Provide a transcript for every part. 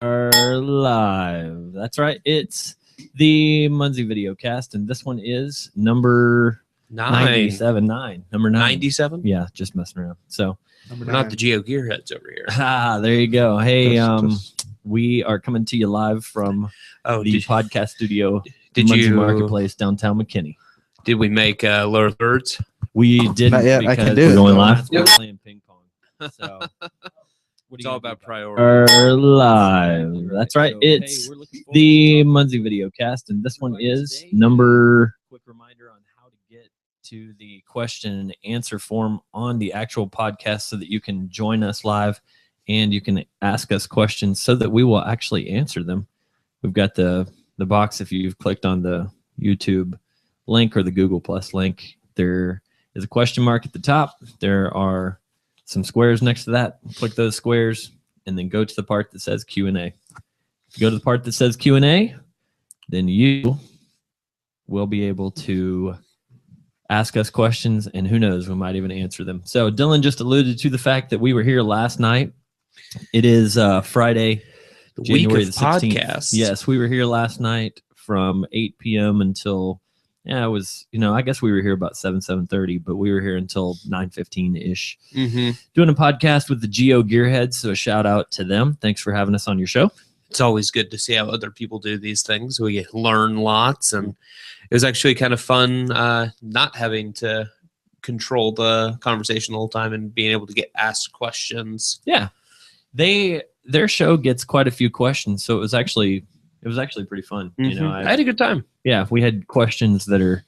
Are live. That's right. It's the Munzee Videocast, and this one is number 97. Number 9. 97? Yeah, just messing around. So we're not the Geo Gearheads over here. There you go. Hey, we are coming to you live from the podcast studio, Munzee Marketplace, downtown McKinney. Did we make lower thirds? We didn't. Not yet. Because I can do we're it. going live. We're playing ping pong. So. It's all about priority. Are live. That's right. It's the Munzee Videocast, and this one is number. Quick reminder on how to get to the question and answer form on the actual podcast, so that you can join us live and you can ask us questions, so that we will actually answer them. We've got the box. If you've clicked on the YouTube link or the Google Plus link, there is a question mark at the top. There are some squares next to that. Click those squares and then go to the part that says Q&A. If you go to the part that says Q&A, then you will be able to ask us questions, and who knows, we might even answer them. So Dylan just alluded to the fact that we were here last night. It is Friday, January the 16th. Podcasts. Yes, we were here last night from 8 p.m. until, it was, I guess we were here about 7:30, but we were here until 9:15-ish. Doing a podcast with the Geo Gearheads, so a shout out to them. Thanks for having us on your show. It's always good to see how other people do these things. We learn lots, and it was actually kind of fun not having to control the conversation the whole time and being able to get asked questions. Yeah, their show gets quite a few questions, so it was actually pretty fun. I had a good time. Yeah, we had questions that are,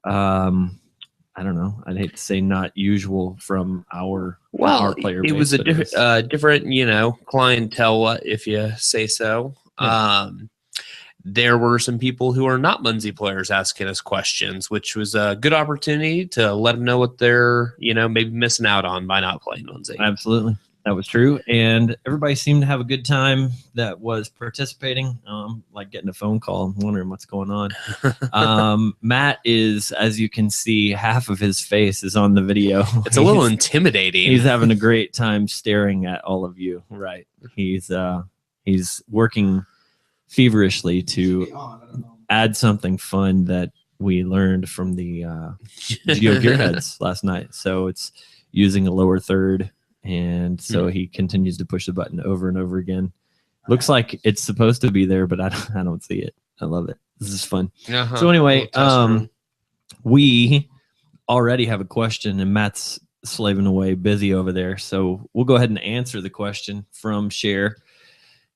I don't know, I'd hate to say not usual from our player base. It was a different, clientele, if you say so. Yeah. There were some people who are not Munzee players asking us questions, which was a good opportunity to let them know what they're, maybe missing out on by not playing Munzee. Absolutely. That was true, and everybody seemed to have a good time that was participating. Like getting a phone call, wondering what's going on. Matt is, as you can see, half of his face is on the video. It's a little intimidating. He's having a great time staring at all of you. Right. He's working feverishly to add something fun that we learned from the Geo Gearheads last night. So it's using a lower third. And so he continues to push the button over and over again. Looks like it's supposed to be there, but I don't see it. I love it. This is fun. So anyway, we already have a question, and Matt's slaving away, busy over there. So we'll go ahead and answer the question from Cher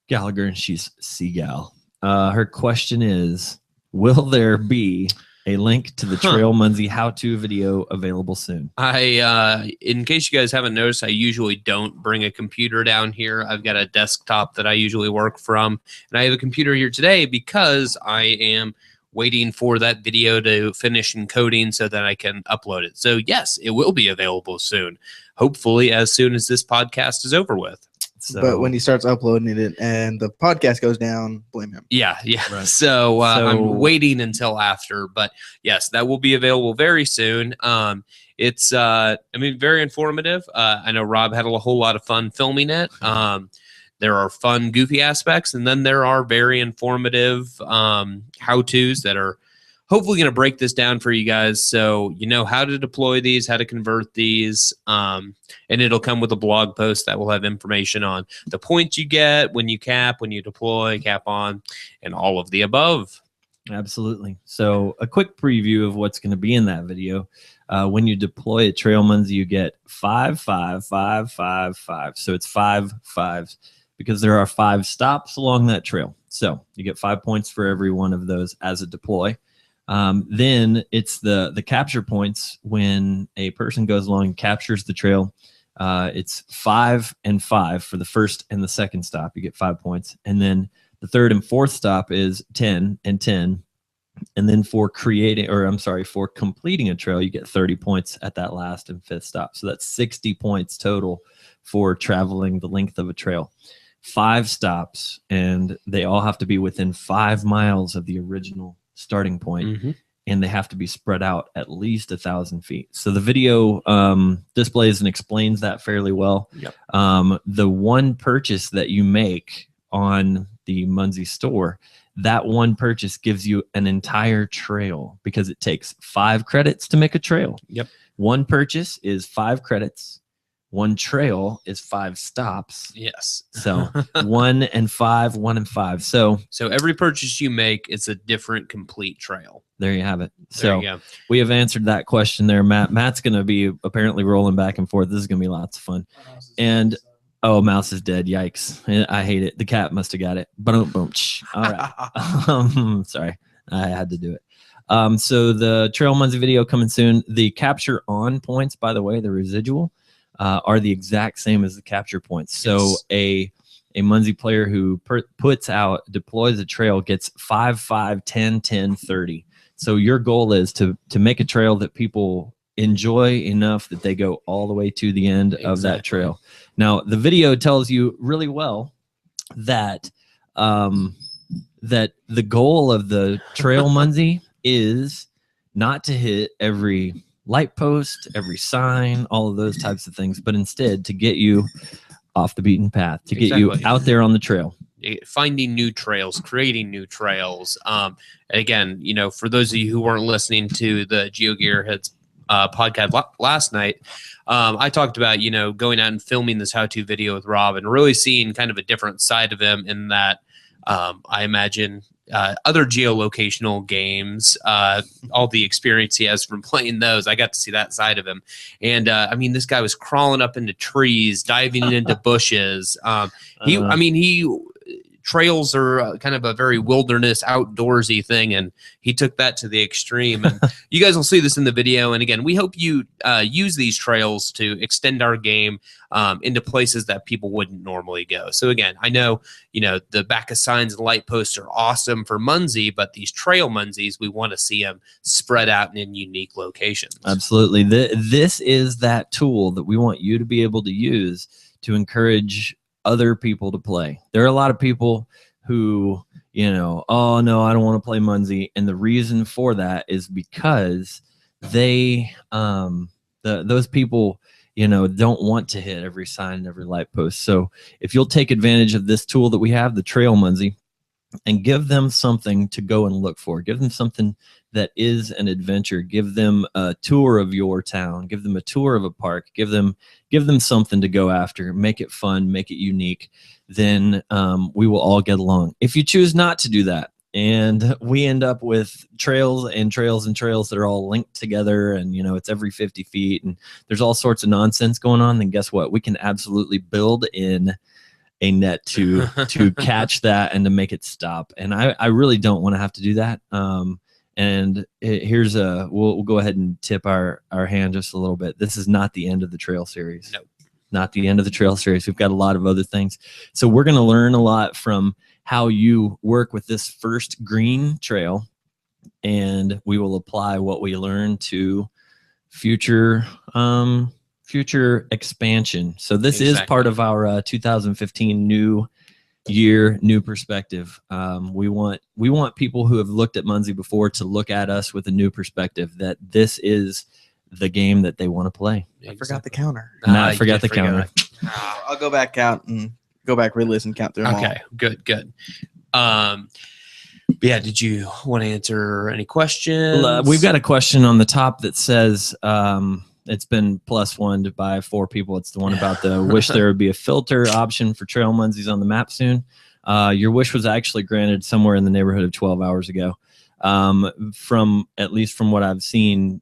Gallagher, and she's Seagal. Her question is, will there be a link to the Trail Munzee How To video available soon? In case you guys haven't noticed, I usually don't bring a computer down here. I've got a desktop that I usually work from, and I have a computer here today because I am waiting for that video to finish encoding so that I can upload it. So yes, it will be available soon. Hopefully as soon as this podcast is over with. So, but when he starts uploading it and the podcast goes down, blame him. Yeah. Right. So I'm waiting until after, but yes, that will be available very soon. It's very informative. I know Rob had a whole lot of fun filming it. There are fun, goofy aspects, and then there are very informative how-tos that are hopefully going to break this down for you guys, so you know how to deploy these, how to convert these, and it'll come with a blog post that will have information on the points you get when you cap, when you deploy, cap on, and all of the above. Absolutely. So a quick preview of what's going to be in that video. When you deploy a Trail Munzee, you get 5, 5, 5, 5, 5. So it's 5 5s because there are 5 stops along that trail. So you get 5 points for every one of those as a deploy. Then it's the capture points when a person goes along and captures the trail. It's 5 and 5 for the first and the second stop. You get 5 points. And then the third and fourth stop is 10 and 10. And then for completing a trail, you get 30 points at that last and fifth stop. So that's 60 points total for traveling the length of a trail. 5 stops, and they all have to be within 5 miles of the original starting point, and they have to be spread out at least 1,000 feet. So the video displays and explains that fairly well. Yep. The one purchase that you make on the Munzee store, that one purchase gives you an entire trail because it takes 5 credits to make a trail. Yep. One purchase is 5 credits. One trail is 5 stops. Yes. So 1 and 5, 1 and 5. So every purchase you make is a different complete trail. there you have it. There you go. We have answered that question there, Matt. Matt's going to be apparently rolling back and forth. This is going to be lots of fun. And mouse is dead. Yikes. I hate it. The cat must have got it. Boom, boom. All right. Sorry. I had to do it. So the Trail Munzee video coming soon. The capture on points, by the way, the residual, are the exact same as the capture points. So a Munzee player who deploys a trail gets 5, 5, 10, 10, 30. So your goal is to make a trail that people enjoy enough that they go all the way to the end of that trail. Now, the video tells you really well that that the goal of the Trail Munzee is not to hit every light post, every sign, all of those types of things, but instead to get you off the beaten path, to get you out there on the trail. Finding new trails, creating new trails. Again, you know, for those of you who weren't listening to the GeoGearheads podcast last night, I talked about, you know, going out and filming this how-to video with Rob and really seeing kind of a different side of him in that I imagine other geolocational games, all the experience he has from playing those, I got to see that side of him. And I mean, this guy was crawling up into trees, diving into bushes. Trails are kind of a very wilderness, outdoorsy thing, and he took that to the extreme. And you guys will see this in the video. And again, we hope you use these trails to extend our game into places that people wouldn't normally go. So again, I know, you know, the back of signs and light posts are awesome for Munzee, but these trail Munzees, we want to see them spread out in unique locations. Absolutely. This is that tool that we want you to be able to use to encourage other people to play. There are a lot of people who, you know, oh no, I don't want to play Munzee, and the reason for that is because they those people, you know, don't want to hit every sign and every light post. So if you'll take advantage of this tool that we have, the Trail Munzee, and give them something to go and look for, give them something that is an adventure, give them a tour of your town, give them a tour of a park, give them something to go after, make it fun, make it unique, then we will all get along. If you choose not to do that, and we end up with trails and trails and trails that are all linked together, and you know, it's every 50 feet and there's all sorts of nonsense going on, then guess what? We can absolutely build in a net to catch that and to make it stop. And I really don't want to have to do that. Here's we'll go ahead and tip our hand just a little bit. This is not the end of the trail series. Nope. Not the end of the trail series. We've got a lot of other things. So we're going to learn a lot from how you work with this first green trail, and we will apply what we learn to future expansion. So this is part of our 2015 new year, new perspective. We want people who have looked at Munzee before to look at us with a new perspective, that this is the game that they want to play. I forgot the counter. I forgot the counter. I'll go back out and go back, re-listen, count through them all. Okay, good. Yeah, did you want to answer any questions? We've got a question on the top that says, it's been +1 by 4 people. It's the one about the wish there would be a filter option for Trail Munzees on the map soon. Your wish was actually granted somewhere in the neighborhood of 12 hours ago. From at least from what I've seen,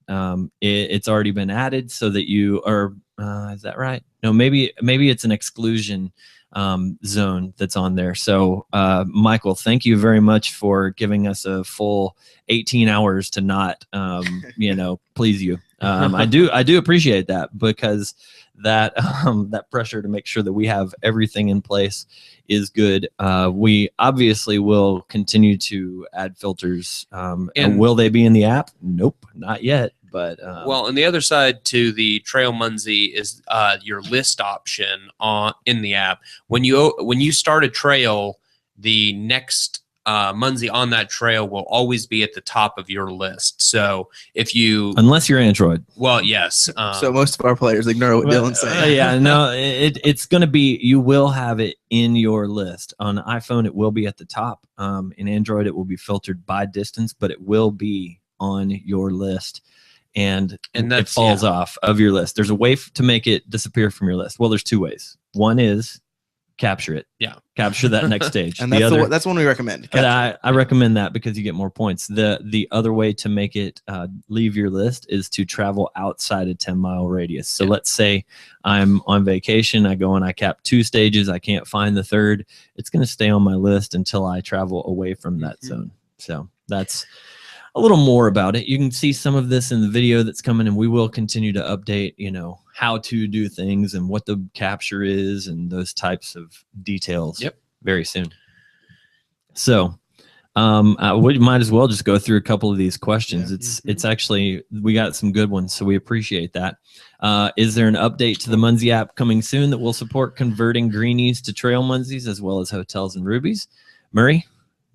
it's already been added so that you are. Is that right? No, maybe it's an exclusion zone that's on there. So Michael, thank you very much for giving us a full 18 hours to not please you. I do appreciate that, because that pressure to make sure that we have everything in place is good. We obviously will continue to add filters. And will they be in the app? Nope, not yet. But well, and the other side to the Trail Munzee is your list option in the app. When you start a trail, the next Munzee on that trail will always be at the top of your list. So if you, unless you're Android, well, yes. So most of our players ignore what Dylan's saying. Yeah, no, it's going to be, you will have it in your list. On iPhone, it will be at the top. In Android, it will be filtered by distance, but it will be on your list. And it falls off of your list. There's a way to make it disappear from your list. Well, there's two ways. One is capture it. Yeah. Capture that next stage. And that's one we recommend. I recommend that because you get more points. The other way to make it leave your list is to travel outside a 10-mile radius. So let's say I'm on vacation. I go and I cap 2 stages. I can't find the third. It's going to stay on my list until I travel away from that zone. So that's a little more about it. You can see some of this in the video that's coming, and we will continue to update, how to do things and what the capture is and those types of details very soon. So we might as well just go through a couple of these questions. It's actually, we got some good ones, so we appreciate that. Is there an update to the Munzee app coming soon that will support converting greenies to trail Munzees as well as hotels and rubies? Murray,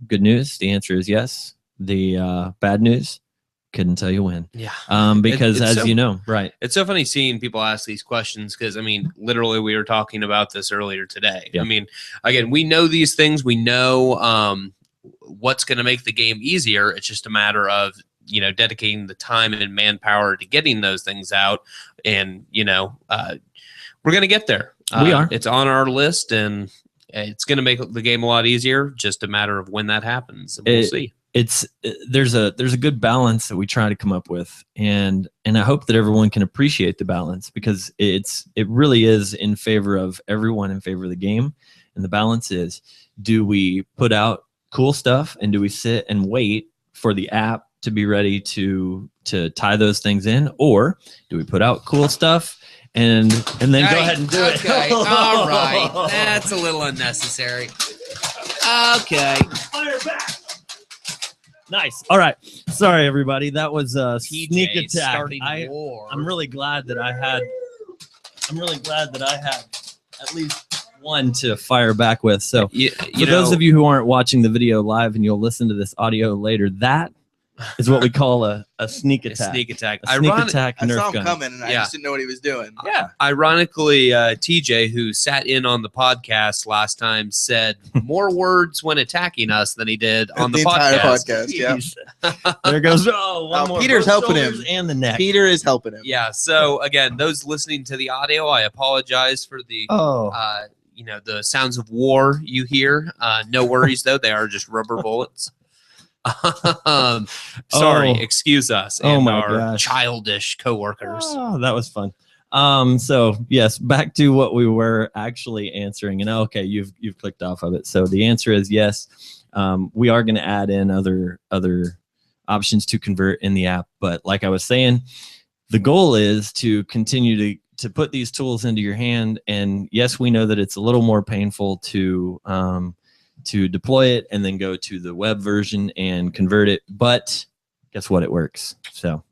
good news. The answer is yes. The bad news, couldn't tell you when. Yeah. Because as you know, right. It's so funny seeing people ask these questions because, I mean, literally we were talking about this earlier today. Yeah. I mean, again, we know these things. We know what's going to make the game easier. It's just a matter of, dedicating the time and manpower to getting those things out. And, we're going to get there. We are. It's on our list, and it's going to make the game a lot easier. Just a matter of when that happens. And we'll see. There's a good balance that we try to come up with, and I hope that everyone can appreciate the balance, because it really is in favor of everyone, in favor of the game. And the balance is, do we put out cool stuff, and do we sit and wait for the app to be ready to tie those things in, or do we put out cool stuff and then go ahead and do it? Okay, all right, that's a little unnecessary. Okay, fire back. Nice. All right. Sorry, everybody. That was a sneak attack. I'm really glad that I had at least one to fire back with. So for those of you who aren't watching the video live and you'll listen to this audio later, that is what we call a sneak attack. A sneak attack. A sneak attack I Nerf saw him gun. coming, and I just didn't know what he was doing. Yeah. Ironically, TJ, who sat in on the podcast last time, said more words when attacking us than he did on the entire podcast. Yeah. There goes. One more. Peter's Both helping him. shoulders and the neck. Peter is helping him. Yeah. So again, those listening to the audio, I apologize for the the sounds of war you hear. No worries though; they are just rubber bullets. Sorry, excuse us and our childish coworkers. Oh, that was fun. So yes, back to what we were actually answering. And okay, you've clicked off of it. So the answer is yes. We are going to add in other options to convert in the app, but like I was saying, the goal is to continue to put these tools into your hand. And yes, we know that it's a little more painful to deploy it and then go to the web version and convert it. But guess what? It works. So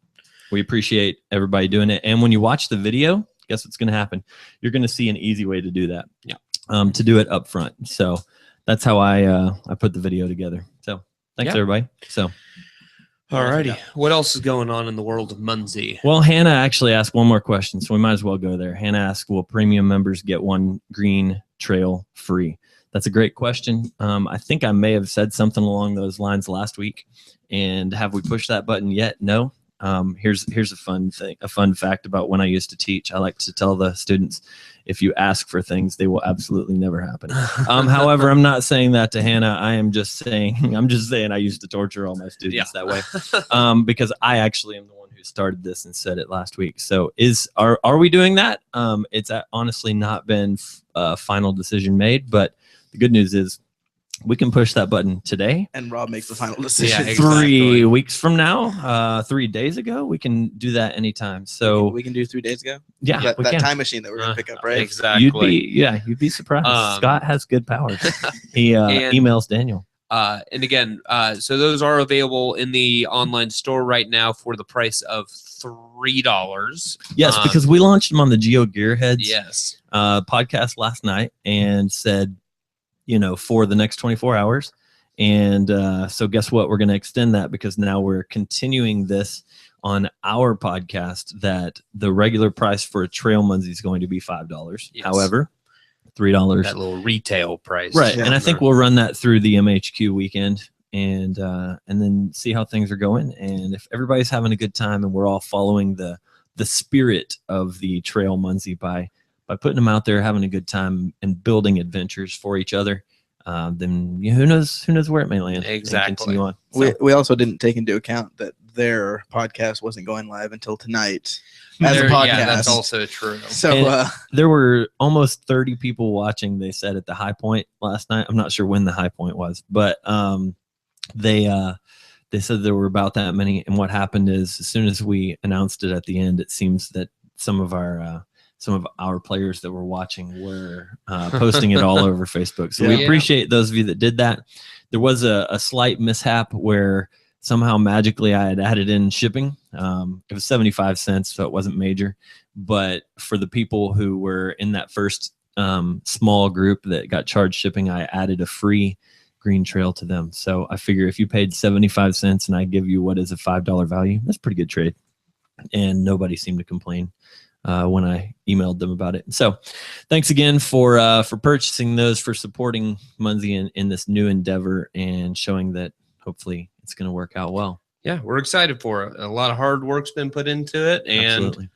we appreciate everybody doing it. And when you watch the video, guess what's going to happen? You're going to see an easy way to do that. Yeah. To do it up front. So that's how I put the video together. So thanks everybody. So. Alrighty. What else is going on in the world of Munzee? Well, Hannah actually asked one more question, so we might as well go there. Hannah asked, will premium members get one green trail free? That's a great question. I think I may have said something along those lines last week. And have we pushed that button yet? No. Here's a fun thing, a fun fact about when I used to teach. I like to tell the students, if you ask for things, they will absolutely never happen. However, I'm not saying that to Hannah. I'm just saying I used to torture all my students that way. Because I actually am the one who started this and said it last week. So are we doing that? It's honestly not been a final decision made, but the good news is we can push that button today. And Rob makes the final decision. Yeah, 3 weeks from now, 3 days ago, we can do that anytime. So we can do 3 days ago. Yeah, that time machine that we're gonna pick up, right? Exactly. You'd be surprised. Scott has good powers. He emails Daniel. And again, so those are available in the online store right now for the price of $3. Yes, because we launched them on the Geo Gearheads podcast last night and said, for the next 24 hours. And so guess what? We're going to extend that because now we're continuing this on our podcast that the regular price for a trail Munzee is going to be $5. Yes. However, $3. That little retail price. Right. Yeah. And I think we'll run that through the MHQ weekend and then see how things are going. And if everybody's having a good time and we're all following the spirit of the trail Munzee by putting them out there, having a good time and building adventures for each other, then who knows where it may land. Exactly. Continue on. So, We also didn't take into account that their podcast wasn't going live until tonight as a podcast. Yeah, that's also true. So there were almost 30 people watching, they said, at the high point last night. I'm not sure when the high point was, but they said there were about that many. And what happened is as soon as we announced it at the end, it seems that some of our players that were watching were posting it all over Facebook. So we appreciate those of you that did that. There was a slight mishap where somehow magically I had added in shipping. It was 75 cents, so it wasn't major. But for the people who were in that first small group that got charged shipping, I added a free green trail to them. So I figure if you paid 75 cents and I give you what is a $5 value, that's a pretty good trade. And nobody seemed to complain when I emailed them about it. So thanks again for purchasing those, for supporting Munzee in this new endeavor and showing that hopefully it's going to work out well. Yeah, we're excited for it. A lot of hard work's been put into it, and Absolutely.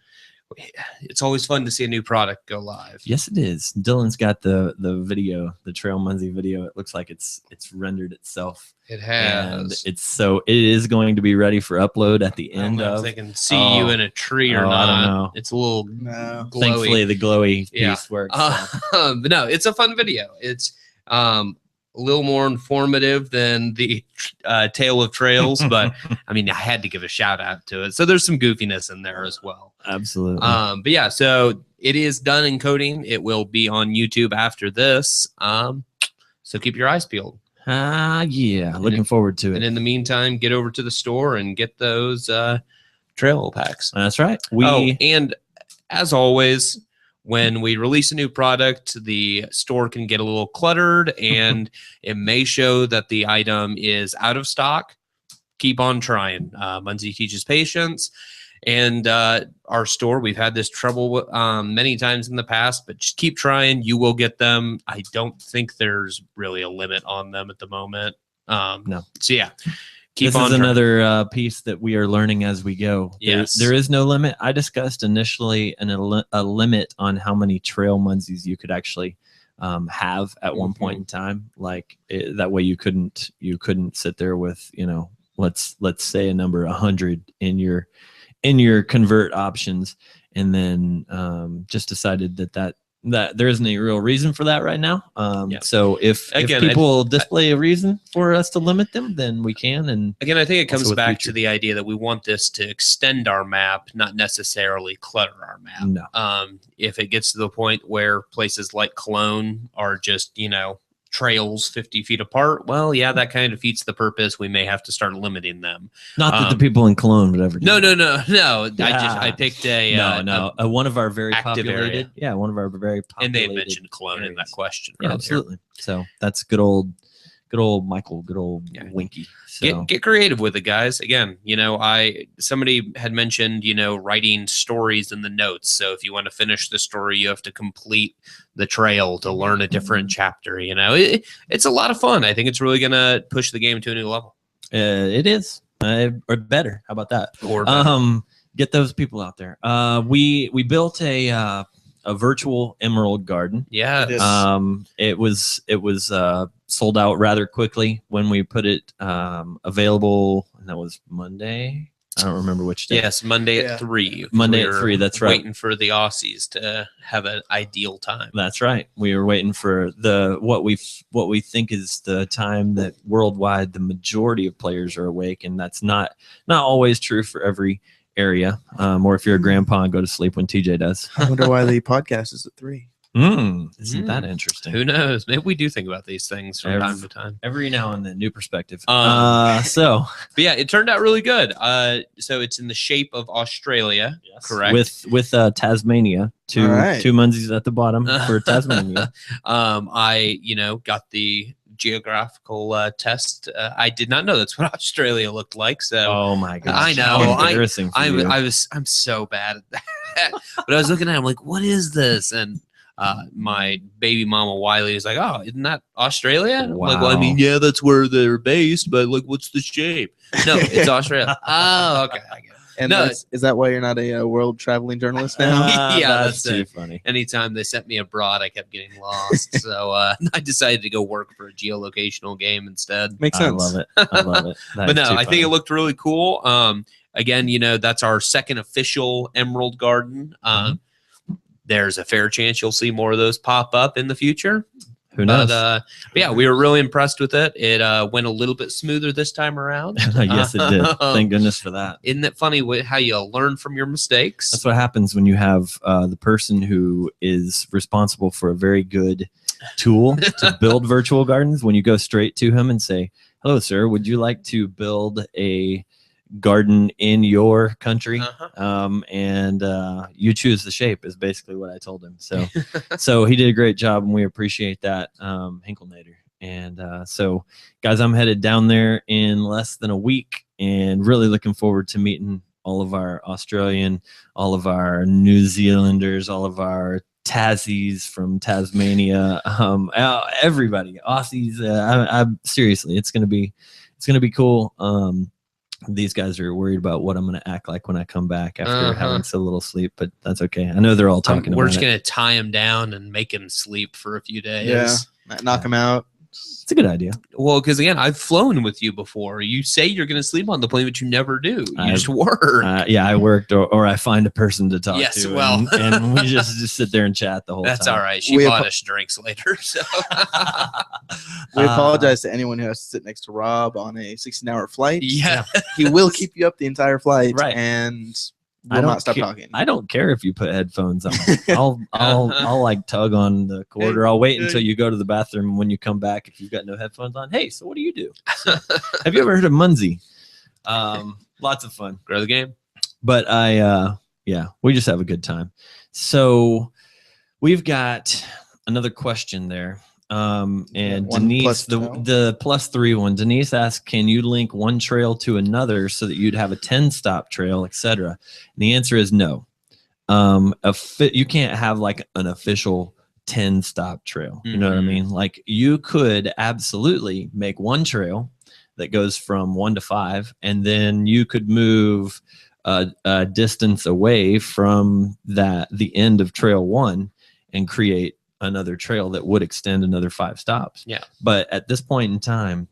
It's always fun to see a new product go live. Yes, it is. Dylan's got the video, the Trail Munzee video. It looks like it's rendered itself. It has. And it is going to be ready for upload at the I don't end know of. if they can see you in a tree or not. I don't know. It's a little no. glowy. Thankfully, the glowy Yeah. piece works. But no, it's a fun video. It's a little more informative than the Tale of Trails, but I mean, I had to give a shout out to it. So there's some goofiness in there as well. Absolutely. But yeah, so it is done in coding. It will be on YouTube after this. So keep your eyes peeled. Yeah. Looking forward to And it. in the meantime, get over to the store and get those trail packs. That's right. And as always, when we release a new product, the store can get a little cluttered and it may show that the item is out of stock. Keep on trying. Munzee teaches patience. And our store, we've had this trouble many times in the past, but just keep trying. You will get them. I don't think there's really a limit on them at the moment. No. So yeah. This is another piece that we are learning as we go. Yes. There is no limit. I discussed initially a limit on how many trail Munzees you could actually have at one point in time. Like that way you couldn't sit there with, let's say a number 100 in your convert options, and then just decided that there isn't any real reason for that right now. So if people display a reason for us to limit them, then we can. And again, I think it comes back to the idea that we want this to extend our map, not necessarily clutter our map. No. If it gets to the point where places like Cologne are just, trails 50 feet apart, well, yeah, that kind of defeats the purpose. We may have to start limiting them. Not that the people in Cologne would ever do. No. Yeah. I picked a one of our very populated area. One of our very populated. And they had mentioned Cologne in that question. Yeah, absolutely. So that's good old Michael, good old Winky. So get creative with it, guys. Again, somebody had mentioned, writing stories in the notes. So if you want to finish the story, you have to complete the trail to learn a different chapter. It's a lot of fun. I think it's really going to push the game to a new level. It is, or better. How about that? Or better. Get those people out there. We built a virtual emerald garden. Yeah. It was sold out rather quickly when we put it available, and that was Monday. I don't remember which day. Yes, Monday at 3. Monday at 3. That's right. Waiting for the Aussies to have an ideal time. That's right. We were waiting for what we think is the time that worldwide the majority of players are awake, and that's not always true for every area. Or if you're a grandpa and go to sleep when TJ does. I wonder why the podcast is at 3. Isn't that interesting? Who knows? Maybe we do think about these things from time to time. Every now and then, new perspective. But yeah, it turned out really good. So it's in the shape of Australia, correct? With Tasmania, two Munzees at the bottom for Tasmania. I got the geographical test. I did not know that's what Australia looked like. So oh my gosh, I know. How embarrassing for you. I'm so bad at that. But I was looking at it, I'm like, what is this? And my baby mama Wiley is like, oh, isn't that Australia? I'm like, well, I mean, yeah, that's where they're based, but like, what's the shape? No, it's Australia. Oh, okay, I get it. And No, is that why you're not a world traveling journalist now? Yeah, that's too funny. Anytime they sent me abroad, I kept getting lost. So I decided to go work for a geolocational game instead. Makes sense. I love it. I love it. But no, I think it looked really cool. Again, you know, that's our second official Emerald Garden. There's a fair chance you'll see more of those pop up in the future. Who knows? But yeah, we were really impressed with it. It went a little bit smoother this time around. Yes, it did. Thank goodness for that. Isn't it funny how you learn from your mistakes? That's what happens when you have the person who is responsible for a very good tool to build virtual gardens. When you go straight to him and say, hello, sir, would you like to build a garden in your country? And you choose the shape is basically what I told him. So so he did a great job, and we appreciate that, Hinkelnader. And so guys, I'm headed down there in less than a week, and really looking forward to meeting all of our Australian, all of our New Zealanders, all of our Tassies from Tasmania, everybody, Aussies. I'm seriously, it's gonna be cool. These guys are worried about what I'm going to act like when I come back after having so little sleep, but that's okay. I know they're all talking about it. We're just going to tie him down and make him sleep for a few days. Yeah, knock him out. It's a good idea. Well, because again, I've flown with you before. You say you're going to sleep on the plane, but you never do. You just work. Yeah, I worked, or I find a person to talk to. Yes, well. and we just sit there and chat the whole time. That's all right. She bought us drinks later. So we apologize to anyone who has to sit next to Rob on a 16-hour flight. Yeah. He will keep you up the entire flight. Right. And will not stop talking. I don't care if you put headphones on. I'll like tug on the cord, or I'll wait until you go to the bathroom. When you come back, if you've got no headphones on, hey, so what do you do? So, have you ever heard of Munzee? Lots of fun. Grow the game. But yeah, we just have a good time. So we've got another question there. And Denise, the +3 one, Denise asked, can you link one trail to another so that you'd have a 10-stop trail, etc.? And the answer is no. You can't have like an official 10-stop trail. You know what I mean? Like, you could absolutely make one trail that goes from 1 to 5, and then you could move a distance away from the end of trail 1 and create another trail that would extend another 5 stops. Yeah. But at this point in time,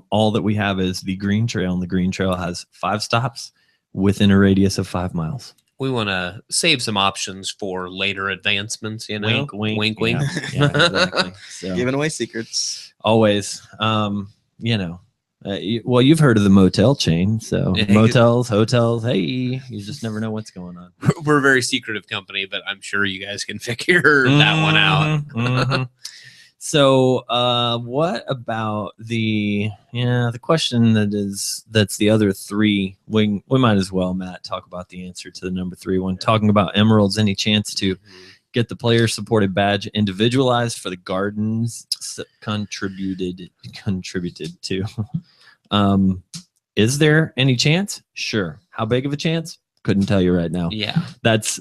all that we have is the green trail, and the green trail has 5 stops within a radius of 5 miles. We want to save some options for later advancements, you know. Wink, wink. Wink, wink. Yeah, exactly. So, giving away secrets. Always. You know, well, you've heard of the motel chain, so motels, hotels. Hey, you just never know what's going on. We're a very secretive company, but I'm sure you guys can figure that one out. So, what about the question that's the other 3? We might as well, Matt, talk about the answer to the number 3 one. Talking about emeralds, any chance to get the player supported badge individualized for the gardens contributed to? Is there any chance? Sure. How big of a chance? Couldn't tell you right now. Yeah. That's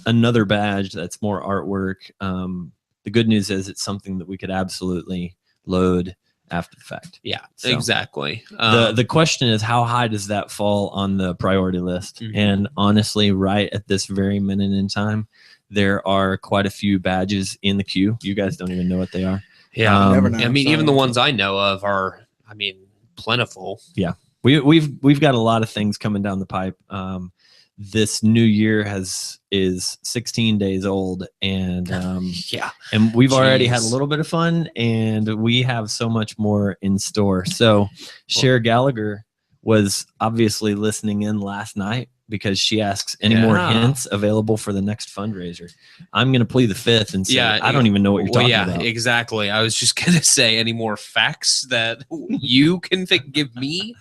another badge. That's more artwork. The good news is it's something that we could absolutely load after the fact. Yeah, so, exactly. The question is, how high does that fall on the priority list? And honestly, right at this very minute in time, there are quite a few badges in the queue. You guys don't even know what they are. Yeah. I mean, even the ones I know of are, plentiful. Yeah. We've got a lot of things coming down the pipe. This new year is 16 days old, and and we've already had a little bit of fun, and we have so much more in store. So Cher Gallagher was obviously listening in last night, because she asks, any more hints available for the next fundraiser? I'm going to plead the fifth and say, I don't even know what you're talking about. Yeah, exactly. I was just going to say, any more facts that you can give me?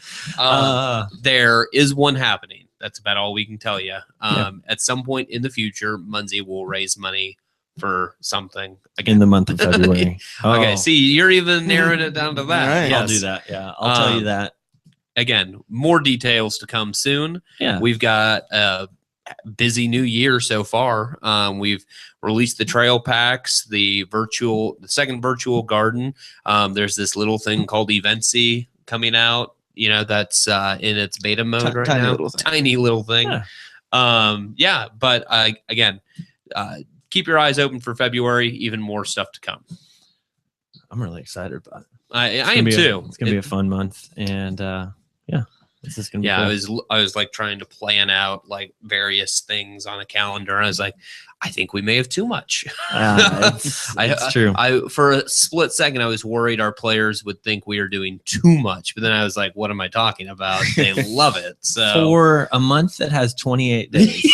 There is one happening. That's about all we can tell you. At some point in the future, Munzee will raise money for something in the month of February. Okay, see, you're even narrowing it down to that. Right. I'll do that. Yeah, I'll tell you that. Again, more details to come soon. Yeah, We've got a busy new year so far. We've released the trail packs, the second virtual garden. There's this little thing called Eventsy coming out. You know, that's in its beta mode right now. Tiny little thing. Yeah. But again, keep your eyes open for February. Even more stuff to come. I'm really excited about it. I am too. It's gonna be a fun month, and yeah, this is gonna be cool. I was like trying to plan out like various things on a calendar, and I was like, I think we may have too much. It's true. For a split second, I was worried our players would think we are doing too much, but then I was like, what am I talking about? They love it. So for a month that has 28 days,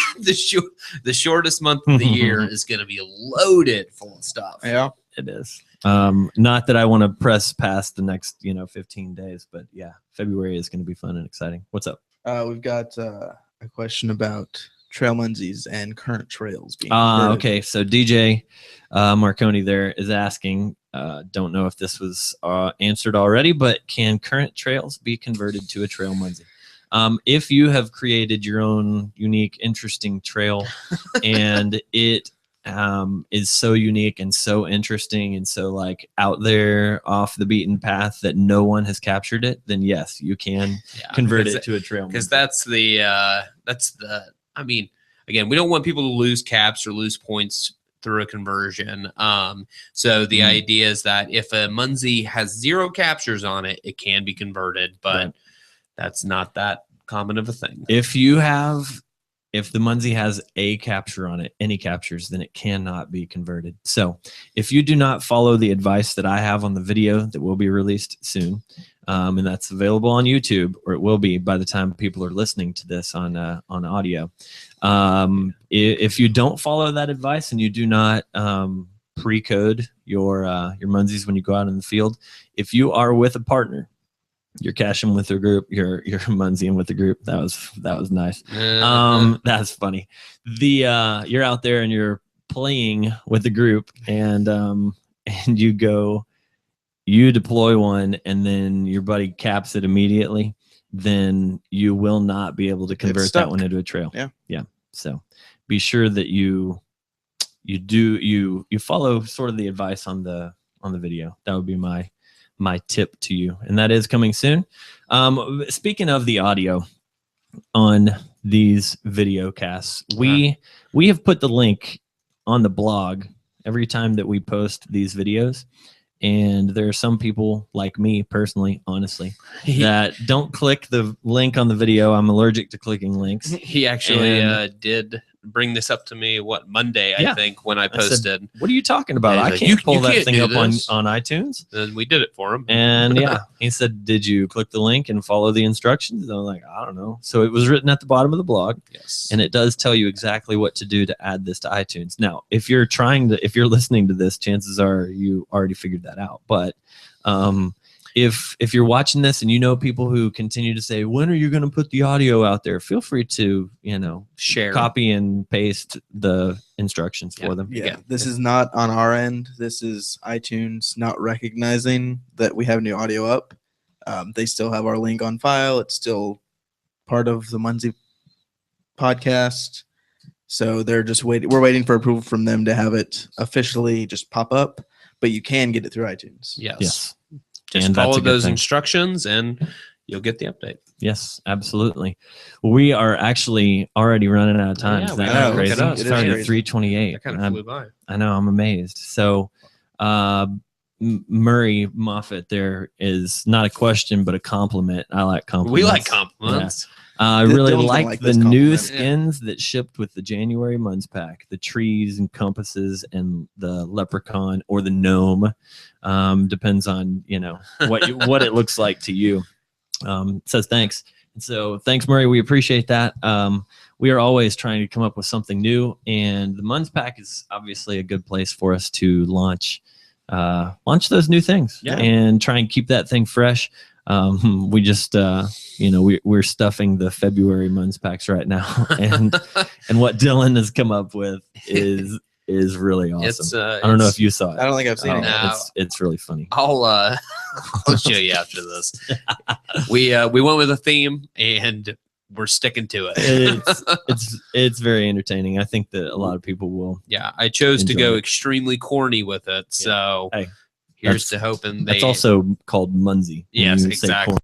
the shortest month of the year is going to be loaded full of stuff. Yeah, it is. Not that I want to press past the next 15 days, but yeah, February is going to be fun and exciting. What's up? We've got a question about trail Munzees and current trails being okay, so DJ Marconi there is asking, don't know if this was answered already, but can current trails be converted to a trail Munzee? If you have created your own unique, interesting trail and it is so unique and so interesting and so like out there off the beaten path that no one has captured it, then yes, you can convert it to a trail. Because that's the I mean, again, we don't want people to lose caps or lose points through a conversion. So the idea is that if a Munzee has 0 captures on it, it can be converted, but that's not that common of a thing. If the Munzee has a capture on it, any captures, then it cannot be converted. So if you do not follow the advice that I have on the video that will be released soon, and that's available on YouTube, or it will be by the time people are listening to this on audio. If you don't follow that advice and you do not pre-code your Munzees when you go out in the field, if you are with a partner, you're caching with a group, you're Munzeeing with the group. That was nice. That's funny. You're out there and you're playing with the group, and you deploy one, and then your buddy caps it immediately, then you will not be able to convert that one into a trail. Yeah. So be sure that you follow sort of the advice on the video. That would be my tip to you, and that is coming soon. Speaking of the audio on these video casts, we have put the link on the blog every time that we post these videos. And there are some people like me personally, honestly, that don't click the link on the video. I'm allergic to clicking links. He actually did bring this up to me, Monday, I think, when I posted. I said, what are you talking about? I can't pull that thing up on iTunes. And we did it for him. And he said, did you click the link and follow the instructions? And I'm like, I don't know. So it was written at the bottom of the blog. Yes. And it does tell you exactly what to do to add this to iTunes. Now, if you're listening to this, chances are you already figured that out. But if you're watching this and you know people who continue to say, when are you going to put the audio out there, feel free to share, copy and paste the instructions for them. This is not on our end. This is iTunes not recognizing that we have new audio up. They still have our link on file. It's still part of the Munzee podcast, so they're just waiting. We're waiting for approval from them to have it officially just pop up, but you can get it through iTunes. Yes. Just follow those instructions and you'll get the update. Yes, absolutely. We are actually already running out of time. Yeah, Is that crazy? It's starting at 3:28. That kind of flew by. I know. I'm amazed. So Murray Moffat, there is not a question, but a compliment. I like compliments. We like compliments. Yeah. I really like the new skins that shipped with the January Munz pack. The trees and compasses and the leprechaun or the gnome. Depends on what it looks like to you. Says thanks. And so thanks, Murray. We appreciate that. We are always trying to come up with something new, and the Munz pack is obviously a good place for us to launch those new things and try and keep that thing fresh. We just we're stuffing the February Munz packs right now, and what Dylan has come up with is is really awesome. It's I don't know if you saw it. I don't think I've seen it. No. It's really funny. I'll show you after this. We went with a theme and we're sticking to it. It's very entertaining. I think that a lot of people will. Yeah, I chose to enjoy go it. extremely corny with it. So Hey, here's to hoping that's also called Munzee. when Yes, you say exactly. corn.